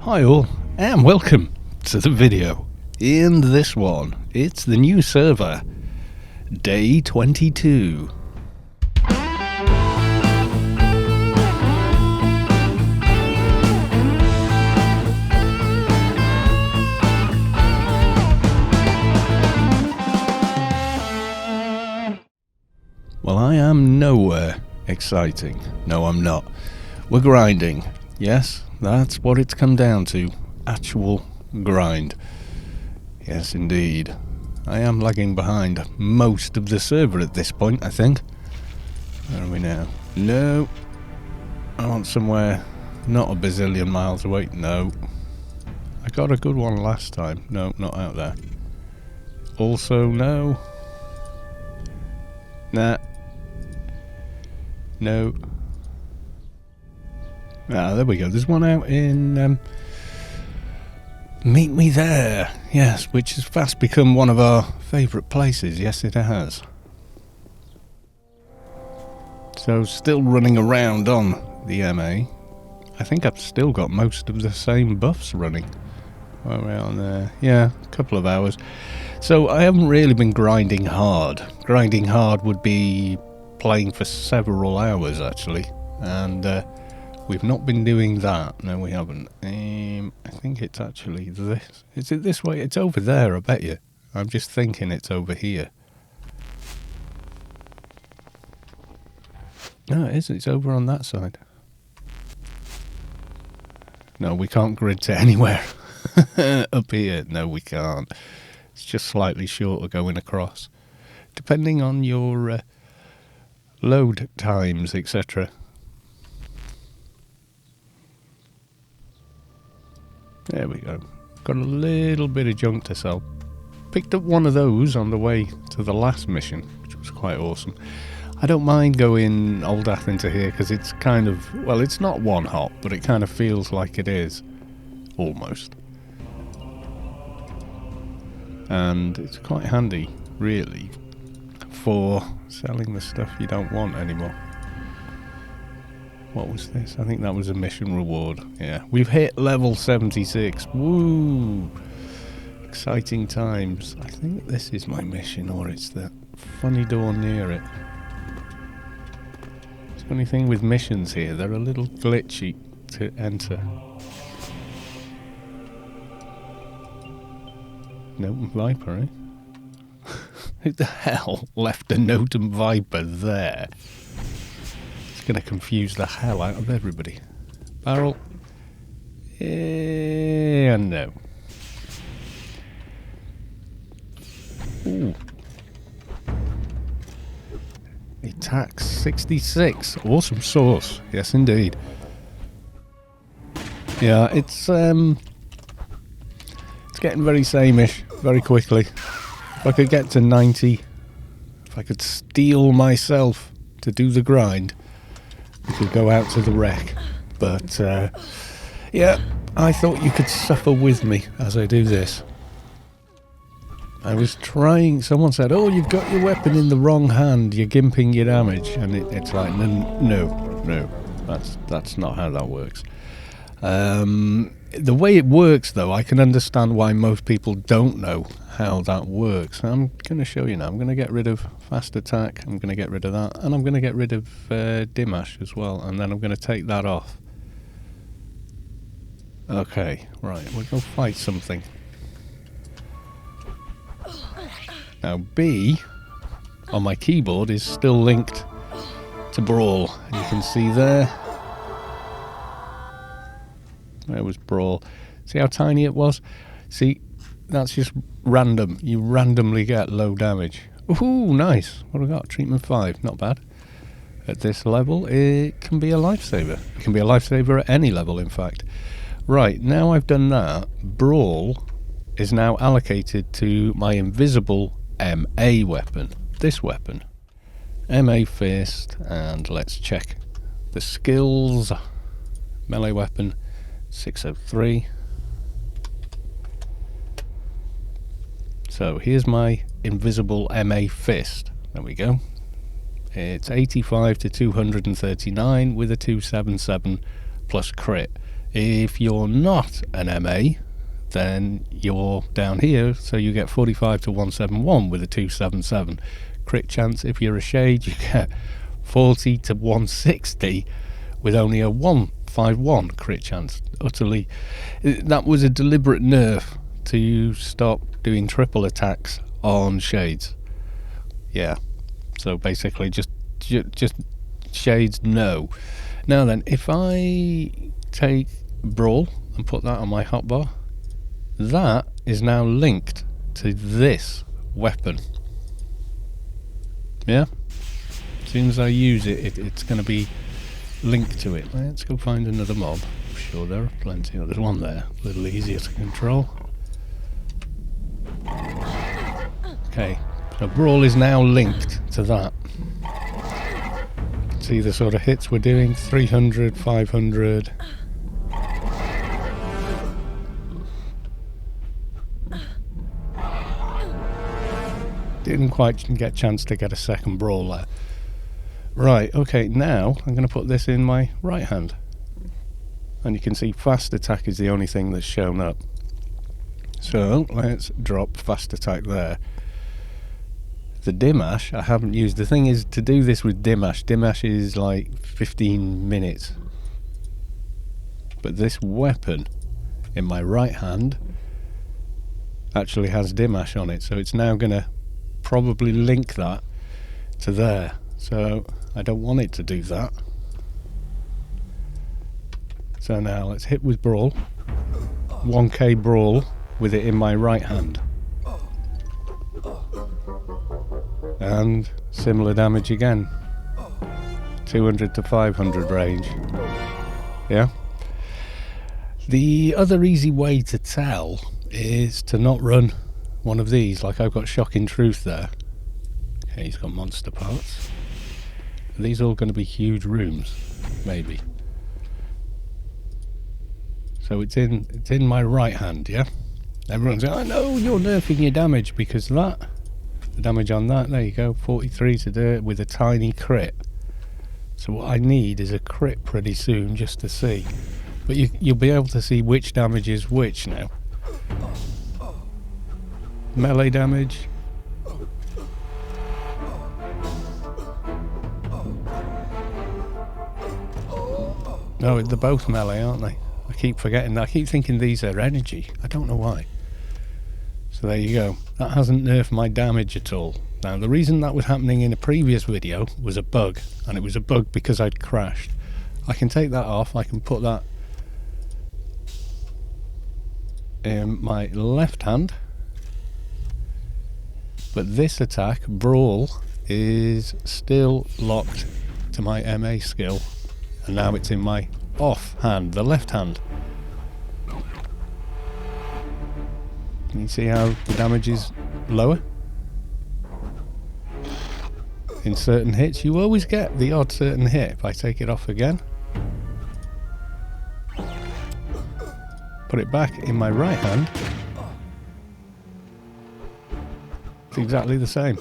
Hi all, and welcome to the video. In this one, it's the new server, day 22. Well, I am nowhere exciting. No, I'm not. We're grinding. Yes, that's what it's come down to. Actual grind. Yes, indeed. I am lagging behind most of the server at this point, I think. Where are we now? No. I want somewhere not a bazillion miles away. No. I got a good one last time. No, not out there. Also, no. Nah. No. Ah, there we go. There's one out in Meet Me There. Yes, which has fast become one of our favourite places. Yes, it has. So, still running around on the MA. I think I've still got most of the same buffs running. Where are we on there? Yeah, a couple of hours. So, I haven't really been grinding hard. Grinding hard would be playing for several hours, actually. And we've not been doing that. No, we haven't. I think it's actually this. Is it this way? It's over there, I bet you. I'm just thinking it's over here. No, it isn't. It's over on that side. No, we can't grid to anywhere. Up here. No, we can't. It's just slightly shorter going across. Depending on your load times, etc. There we go. Got a little bit of junk to sell. Picked up one of those on the way to the last mission, which was quite awesome. I don't mind going Old Athens to here because it's kind of, well, it's not one hop, but it kind of feels like it is. Almost. And it's quite handy, really, for selling the stuff you don't want anymore. What was this? I think that was a mission reward. Yeah, we've hit level 76. Woo! Exciting times. I think this is my mission, or it's the funny door near it. Funny thing with missions here, they're a little glitchy to enter. Note Viper, eh? Who the hell left a Note Viper there? It's going to confuse the hell out of everybody. Barrel. And no. Ooh. Attack 66. Awesome sauce. Yes, indeed. Yeah, it's getting very sameish very quickly. If I could get to 90, if I could steel myself to do the grind, we could go out to the wreck. But yeah, I thought you could suffer with me as I do this. I was trying, someone said, oh, you've got your weapon in the wrong hand, you're gimping your damage. And it's like, no, that's not how that works. The way it works, though, I can understand why most people don't know how that works. I'm going to show you now. I'm going to get rid of fast attack, I'm going to get rid of that, and I'm going to get rid of Dimash as well, and then I'm going to take that off. Okay, right, we'll go fight something. Now B on my keyboard is still linked to Brawl. You can see there. There was Brawl. See how tiny it was? See, that's just random. You randomly get low damage. Ooh, nice. What have we got? Treatment 5. Not bad. At this level, it can be a lifesaver. It can be a lifesaver at any level, in fact. Right, now I've done that, Brawl is now allocated to my invisible MA weapon. This weapon. MA Fist, and let's check the skills. Melee weapon, 603. So here's my invisible MA Fist. There we go. It's 85 to 239 with a 277 plus crit. If you're not an MA, then you're down here, so you get 45 to 171 with a 277. Crit chance, if you're a shade, you get 40 to 160 with only a 151 crit chance. Utterly, that was a deliberate nerf to stop doing triple attacks on shades. Yeah, so basically just shades, no. Now then, if I take Brawl and put that on my hotbar, that is now linked to this weapon. Yeah? As soon as I use it, it's going to be linked to it. Let's go find another mob. I'm sure there are plenty. There's one there, a little easier to control. Okay, so Brawl is now linked to that. See the sort of hits we're doing, 300, 500. Didn't quite get a chance to get a second Brawl there. Right, okay, now I'm going to put this in my right hand. And you can see fast attack is the only thing that's shown up. So let's drop fast attack there. The Dimash I haven't used. The thing is, to do this with Dimash is like 15 minutes. But this weapon in my right hand actually has Dimash on it, so it's now going to probably link that to there. So I don't want it to do that. So now let's hit with Brawl. 1k Brawl with it in my right hand. And similar damage again. 200 to 500 range. Yeah. The other easy way to tell is to not run one of these. Like I've got Shocking Truth there. Okay, he's got monster parts. Are these all going to be huge rooms? Maybe. So it's in my right hand, yeah? Everyone's like, I know you're nerfing your damage because of that. The damage on that, there you go, 43 to do it with a tiny crit. So what I need is a crit pretty soon just to see. But you'll be able to see which damage is which now. Melee damage. No, they're both melee, aren't they? I keep forgetting that. I keep thinking these are energy. I don't know why. So there you go. That hasn't nerfed my damage at all. Now the reason that was happening in a previous video was a bug. And it was a bug because I'd crashed. I can take that off. I can put that in my left hand. But this attack, Brawl, is still locked to my MA skill. And now it's in my off hand, the left hand. Can you see how the damage is lower? In certain hits, you always get the odd certain hit. If I take it off again, put it back in my right hand, it's exactly the same.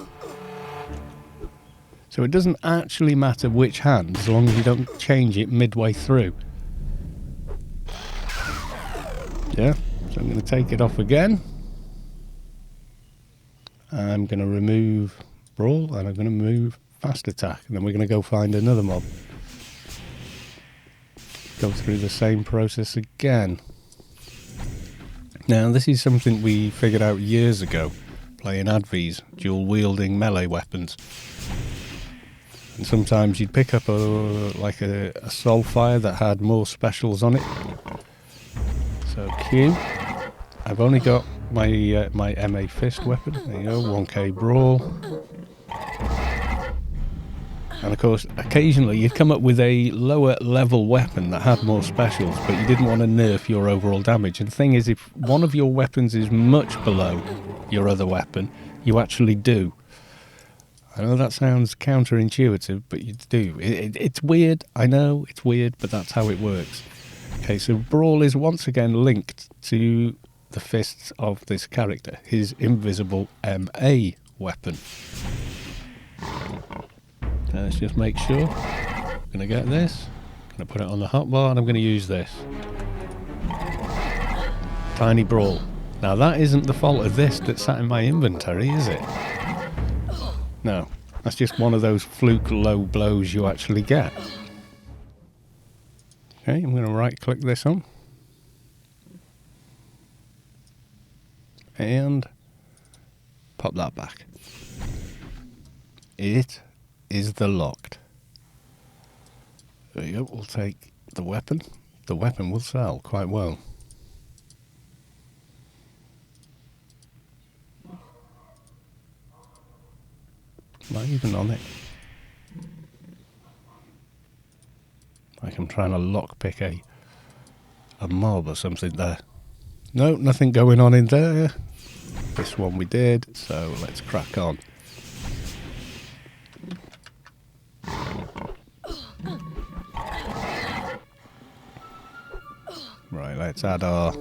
So it doesn't actually matter which hand, as long as you don't change it midway through. Yeah, so I'm going to take it off again. I'm going to remove Brawl and I'm going to move Fast Attack, and then we're going to go find another mob. Go through the same process again. Now this is something we figured out years ago, playing Advies, dual wielding melee weapons. And sometimes you'd pick up a Soulfire that had more specials on it. So Q. I've only got my my MA fist weapon. There you go, 1k Brawl. And of course, occasionally you'd come up with a lower level weapon that had more specials, but you didn't want to nerf your overall damage. And the thing is, if one of your weapons is much below your other weapon, you actually do. I know that sounds counterintuitive, but you do. It's weird, I know, it's weird, but that's how it works. Okay, so Brawl is once again linked to the fists of this character, his invisible MA weapon. Let's just make sure. I'm going to get this, I'm going to put it on the hotbar, and I'm going to use this. Tiny Brawl. Now that isn't the fault of this that sat in my inventory, is it? No, that's just one of those fluke low blows you actually get. Okay, I'm going to right click this on. And pop that back. It is the locked. There you go, we'll take the weapon. The weapon will sell quite well. Not even on it. Like I'm trying to lockpick a mob or something there. No, nothing going on in there. This one we did, so let's crack on. Right, let's add our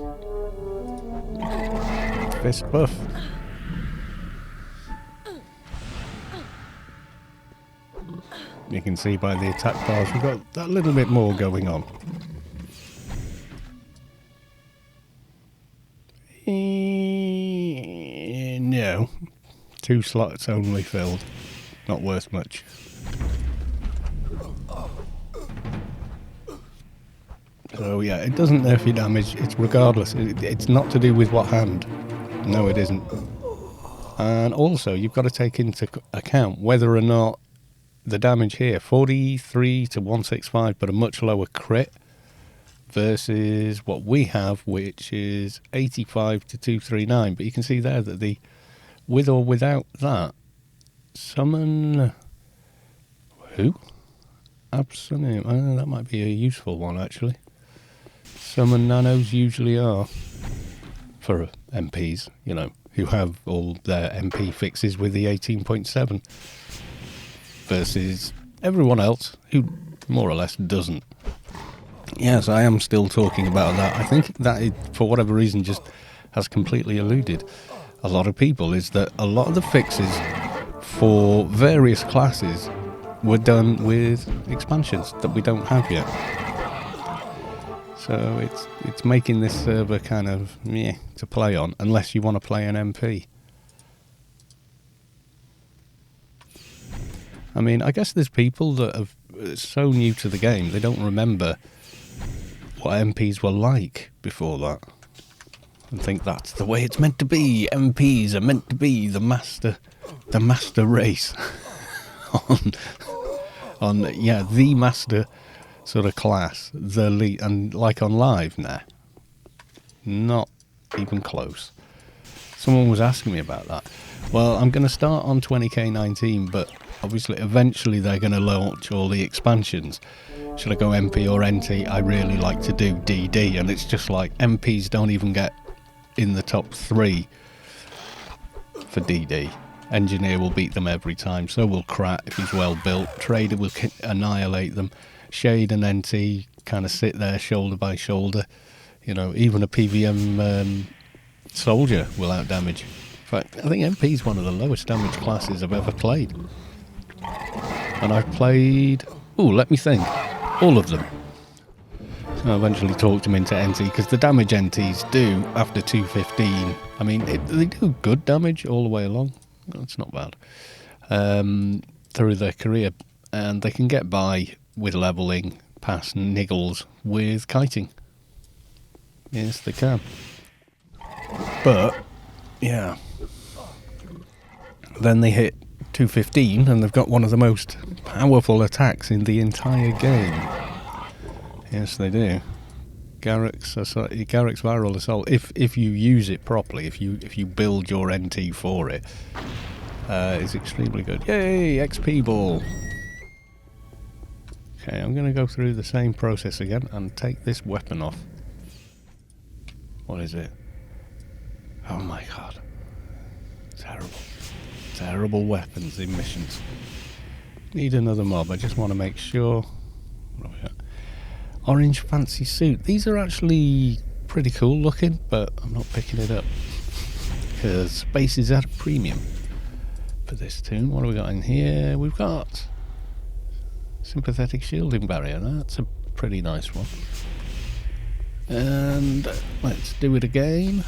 fist buff. You can see by the attack bars we've got that little bit more going on. No, 2 slots only filled. Not worth much. So yeah, it doesn't nerf your damage. It's regardless. It's not to do with what hand. No, it isn't. And also, you've got to take into account whether or not the damage here, 43 to 165, but a much lower crit, versus what we have, which is 85 to 239. But you can see there that the with or without that, summon who? Absolute. That might be a useful one actually. Summon nanos usually are for MPs, you know, who have all their MP fixes with the 18.7. Versus everyone else who more or less doesn't. Yes, I am still talking about that. I think that it, for whatever reason, just has completely eluded a lot of people, is that a lot of the fixes for various classes were done with expansions that we don't have yet. So it's making this server kind of meh to play on, unless you want to play an MP. I mean, I guess there's people that are so new to the game, they don't remember what MPs were like before that. And think that's the way it's meant to be. MPs are meant to be the master race. The master sort of class, the elite, and like on live, nah. Not even close. Someone was asking me about that. Well, I'm going to start on 20k19, but obviously eventually they're going to launch all the expansions. Should I go MP or NT? I really like to do DD, and it's just like MPs don't even get in the top 3 for DD. Engineer will beat them every time, so will Krat if he's well built. Trader will annihilate them. Shade and NT kind of sit there shoulder by shoulder. You know, even a PVM soldier will outdamage. In fact, I think MP is one of the lowest damage classes I've ever played. And I've played, let me think, all of them. So I eventually talked them into NT, because the damage NTs do after 215. I mean, they do good damage all the way along. That's not bad. Through their career. And they can get by with levelling past niggles with kiting. Yes, they can. But, yeah. Then they hit 215 and they've got one of the most powerful attacks in the entire game. Yes, they do. Garrick's Viral Assault, if you use it properly, if you build your NT for it, is extremely good. Yay, XP ball! Okay, I'm going to go through the same process again and take this weapon off. What is it? Oh my god. Terrible. Terrible weapons in missions. Need another mob, I just want to make sure. What have we got? Orange fancy suit. These are actually pretty cool looking, but I'm not picking it up. Because space is at a premium for this tune. What have we got in here? We've got sympathetic shielding barrier. That's a pretty nice one. And let's do it again.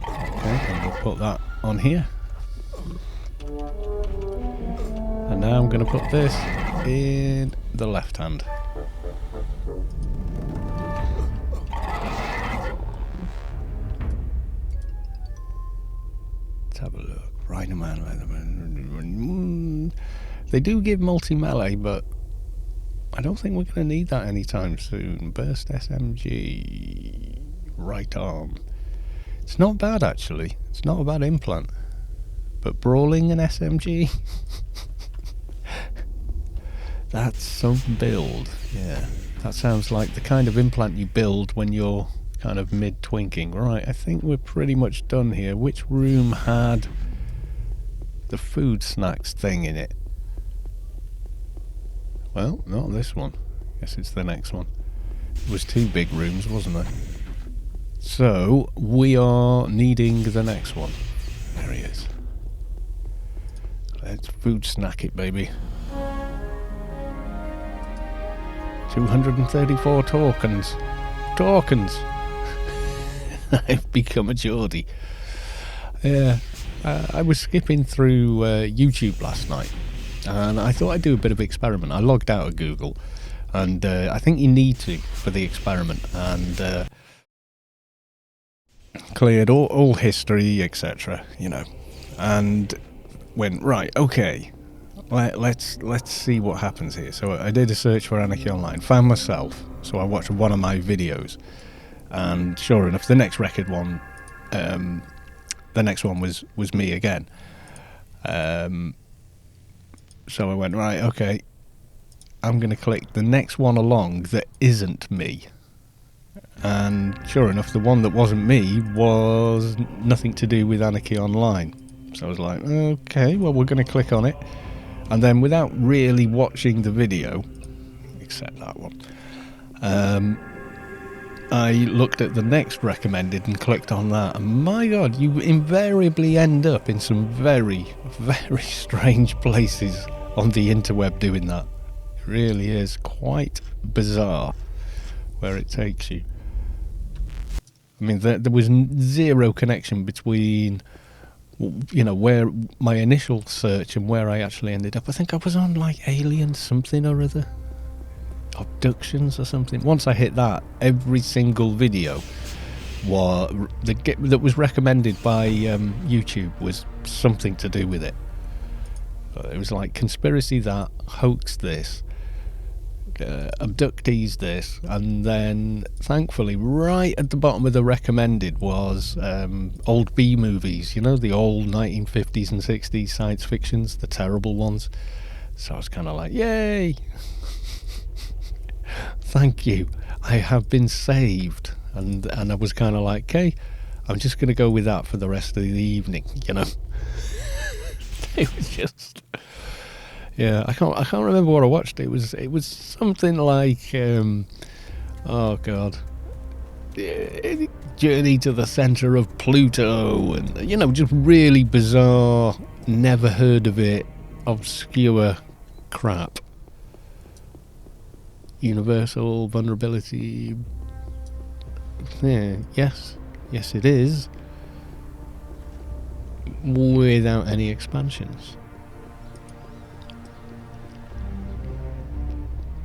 Okay, and we'll put that on here. And now I'm going to put this in the left hand. Let's have a look. Rhino Man. They do give multi-melee, but I don't think we're going to need that anytime soon. Burst SMG. Right arm. It's not bad, actually. It's not a bad implant. But brawling an SMG? That's some build. Yeah. That sounds like the kind of implant you build when you're kind of mid-twinking. Right, I think we're pretty much done here. Which room had the food snacks thing in it? Well, not this one. Guess it's the next one. It was 2 big rooms, wasn't there? So, we are needing the next one. There he is. Let's food snack it, baby. 234 tokens. Tokens! I've become a Geordie. Yeah, I was skipping through YouTube last night, and I thought I'd do a bit of experiment. I logged out of Google, and I think you need to for the experiment, and cleared all history, etc. You know, and went right. Okay, let's see what happens here. So I did a search for Anarchy Online, found myself. So I watched one of my videos, and sure enough, the next record one, the next one was me again. So I went, right, okay, I'm going to click the next one along that isn't me. And sure enough, the one that wasn't me was nothing to do with Anarchy Online. So I was like, okay, well, we're going to click on it. And then without really watching the video, except that one, I looked at the next recommended and clicked on that. And my God, you invariably end up in some very, very strange places on the interweb doing that. It really is quite bizarre where it takes you. I mean, there was zero connection between, you know, where my initial search and where I actually ended up. I think I was on like Alien something or other. Abductions or something. Once I hit that, every single video that was recommended by YouTube was something to do with it. It was like conspiracy that, hoax this, abductees this, and then thankfully right at the bottom of the recommended was old B movies, you know, the old 1950s and 60s science fictions, the terrible ones. So I was kind of like, yay! Thank you, I have been saved. And I was kind of like, okay, I'm just going to go with that for the rest of the evening, you know. It was just, yeah, I can't remember what I watched. It was something like, oh God, Journey to the Center of Pluto, and you know, just really bizarre, never heard of it, obscure crap. Universal vulnerability. Yeah, yes it is. Without any expansions.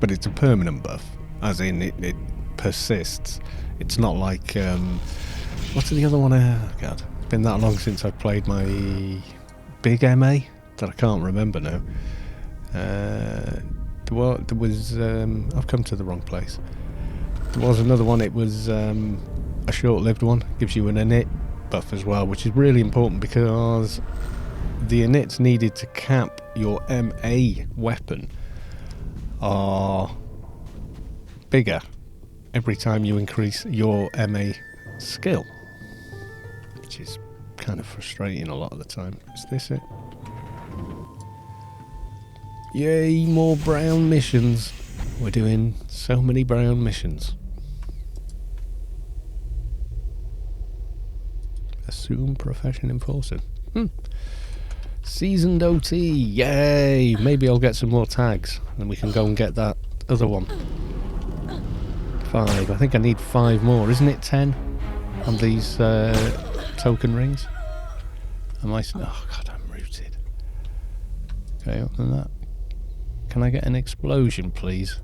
But it's a permanent buff, as in it persists. It's not like, what's the other one? God, it's been that long since I've played my big MA that I can't remember now. There was, I've come to the wrong place. There was another one, it was a short-lived one, gives you an init buff as well, which is really important because the inits needed to cap your MA weapon are bigger every time you increase your MA skill, which is kind of frustrating a lot of the time. Is this it? Yay, more brown missions. We're doing so many brown missions. Assume profession enforcer. Seasoned OT, yay! Maybe I'll get some more tags and we can go and get that other one? 5. I think I need 5 more. Isn't it 10 on these token rings? Am I... Oh, God, I'm rooted. Okay, other than that. Can I get an explosion, please?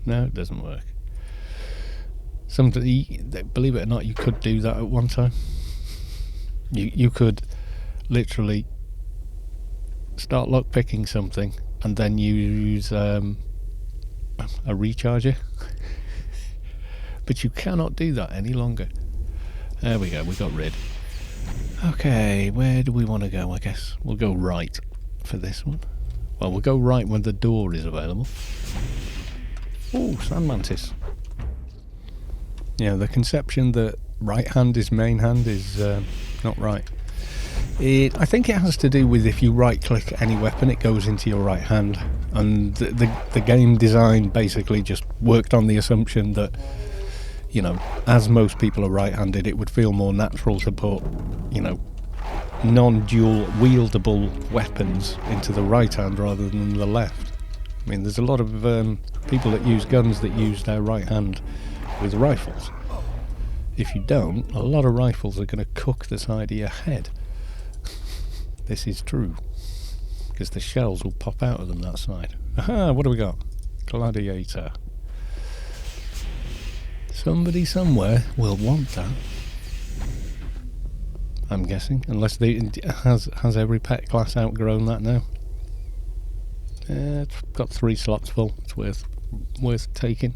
No, it doesn't work. Believe it or not, you could do that at one time. You could literally start lockpicking something and then use a recharger. But you cannot do that any longer. There we go, we got rid. Okay, where do we want to go? I guess we'll go right for this one. Well, we'll go right when the door is available. Oh, sand mantis. Yeah, the conception that right hand is main hand is not right. I think it has to do with if you right click any weapon, it goes into your right hand. And the game design basically just worked on the assumption that, you know, as most people are right-handed, it would feel more natural to put, you know, non-dual wieldable weapons into the right hand rather than the left. I mean, there's a lot of people that use guns that use their right hand with rifles. If you don't, a lot of rifles are going to cook the side of your head. This is true, because the shells will pop out of them that side. Aha, what do we got? Gladiator. Somebody somewhere will want that, I'm guessing, unless has every pet class outgrown that now. It's got 3 slots full. It's worth taking.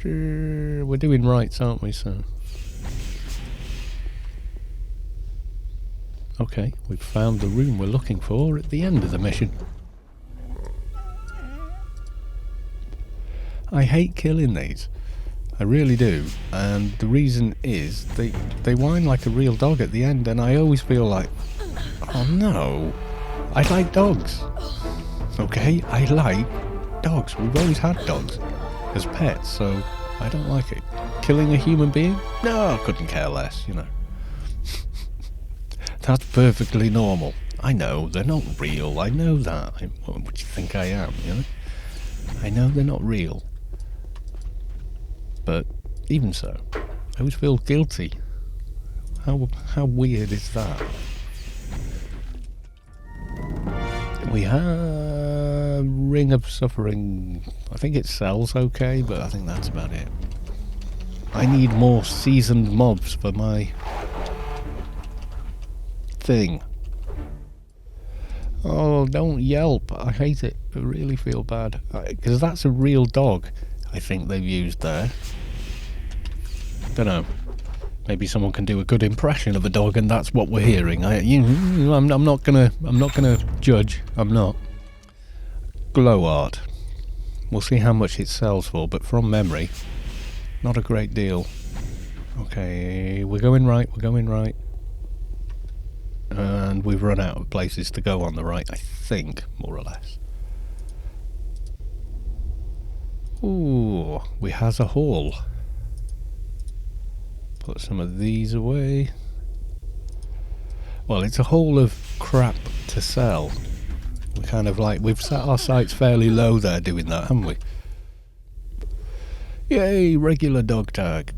We're doing rights, aren't we? So okay, we've found the room we're looking for at the end of the mission. I hate killing these. I really do, and the reason is they whine like a real dog at the end, and I always feel like, oh no, I like dogs. Okay, I like dogs. We've always had dogs as pets, so I don't like it. Killing a human being? No, I couldn't care less, you know. That's perfectly normal. I know, they're not real, I know that. What do you think I am, you know? I know they're not real. But even so, I always feel guilty. How weird is that? We have Ring of Suffering. I think it sells okay, but I think that's about it. I need more seasoned mobs for my thing. Oh, don't yelp. I hate it. I really feel bad. Because that's a real dog I think they've used there. Don't know. Maybe someone can do a good impression of a dog, and that's what we're hearing. I'm not gonna judge. I'm not. Glow art. We'll see how much it sells for, but from memory, not a great deal. Okay, we're going right. And we've run out of places to go on the right, I think, more or less. Ooh, we has a haul. Put some of these away. Well, it's a haul of crap to sell. We kind of like, we've set our sights fairly low there doing that, haven't we? Yay, regular dog tag.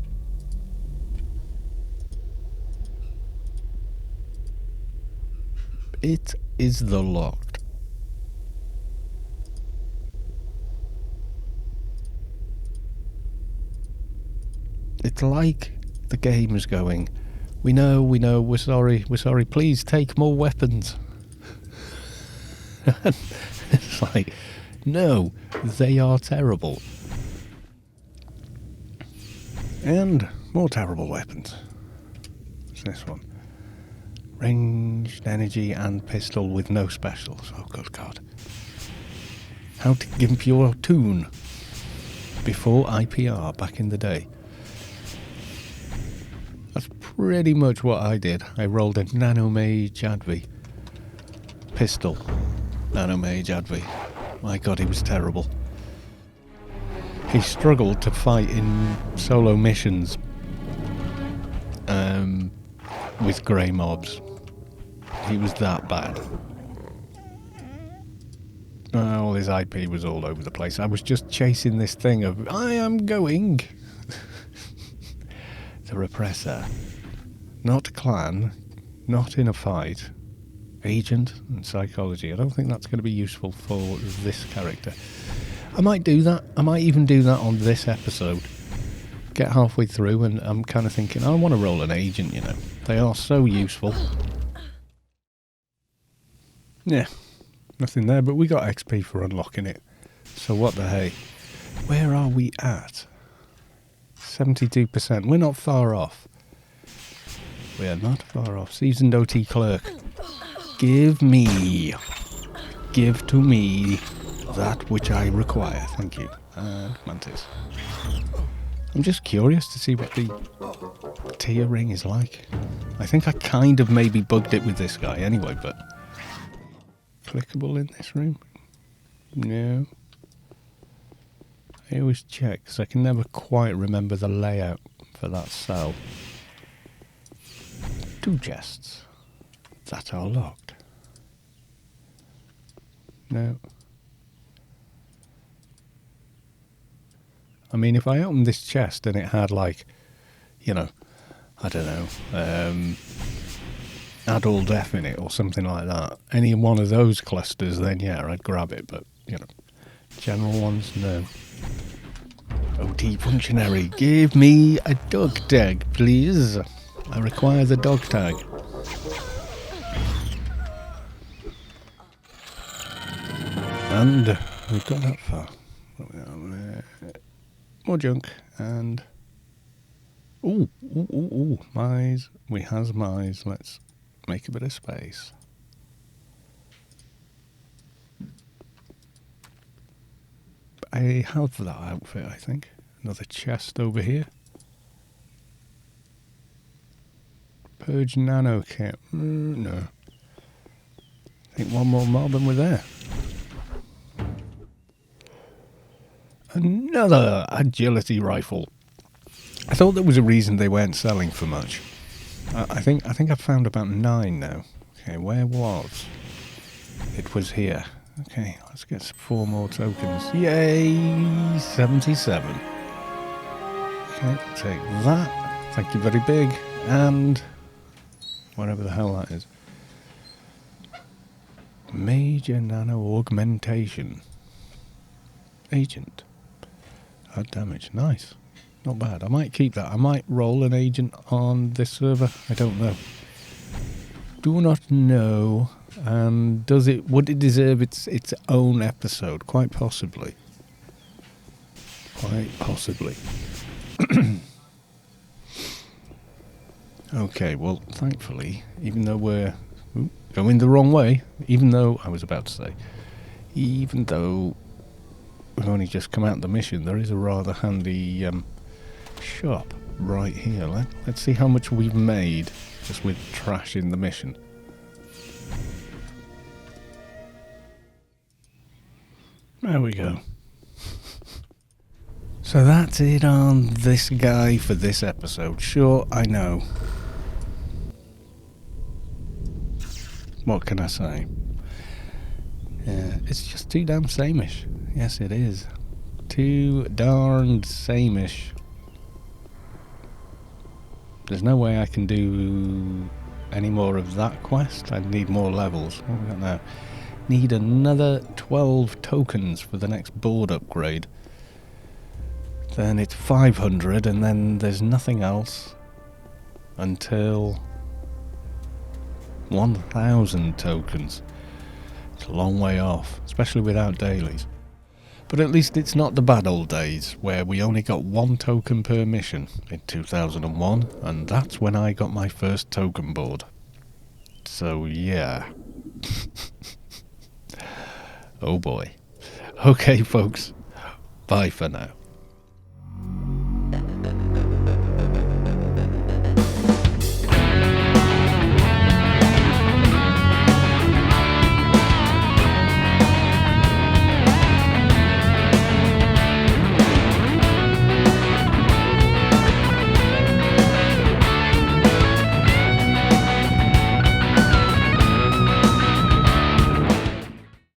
It is the locked. It's like the game is going, we know, we're sorry, please take more weapons. It's like, no, they are terrible. And more terrible weapons. What's this one? Ranged energy and pistol with no specials. Oh, good God. How to gimp your tune before IPR back in the day. That's pretty much what I did. I rolled a Nanomage Advi. Pistol. Nanomage Advi. My God, he was terrible. He struggled to fight in solo missions with grey mobs. He was that bad. All his IP was all over the place. I was just chasing this thing of, I am going. The repressor. Not clan. Not in a fight. Agent and psychology. I don't think that's going to be useful for this character. I might do that. I might even do that on this episode. Get halfway through and I'm kind of thinking, I want to roll an agent, you know. They are so useful. Yeah, nothing there, but we got XP for unlocking it. So what the hey? Where are we at? 72%. We're not far off. We are not far off. Seasoned OT clerk. Give to me that which I require. Thank you. And Mantis. I'm just curious to see what the tier ring is like. I think I kind of maybe bugged it with this guy anyway, but... Clickable in this room? No. I always check, because I can never quite remember the layout for that cell. 2 chests that are locked. No. I mean, if I opened this chest and it had, like, you know, I don't know, Adult Death in it or something like that, any one of those clusters, then yeah, I'd grab it, but, you know, general ones, no. OT functionary, give me a dog tag, please. I require the dog tag. And we've got that far. More junk and ooh, mice. We has mice. Let's make a bit of space. I have that outfit, I think. Another chest over here. Purge nano kit. No. I think one more mob and we're there. Another agility rifle. I thought there was a reason they weren't selling for much. I think I've found about 9 now. Okay, where was? It was here. Okay, let's get 4 more tokens. Yay! 77. Okay, take that. Thank you very big. And whatever the hell that is. Major nano augmentation. Agent. Add damage. Nice. Not bad. I might keep that. I might roll an agent on this server. I don't know. Do not know. And would it deserve its own episode? Quite possibly. Quite possibly. Okay, well, thankfully, even though we're going the wrong way, even though we've only just come out the mission, there is a rather handy shop right here. Let's see how much we've made just with trash in the mission. There we go. So that's it on this guy for this episode. Sure, I know. What can I say? It's just too damn sameish. Yes, it is. Too darned sameish. There's no way I can do any more of that quest. I need more levels. What have we got now? Need another 12 tokens for the next board upgrade. Then it's 500 and then there's nothing else until 1,000 tokens. It's a long way off, especially without dailies. But at least it's not the bad old days where we only got 1 token per mission in 2001, and that's when I got my first token board. So yeah. Oh boy. Okay folks, bye for now.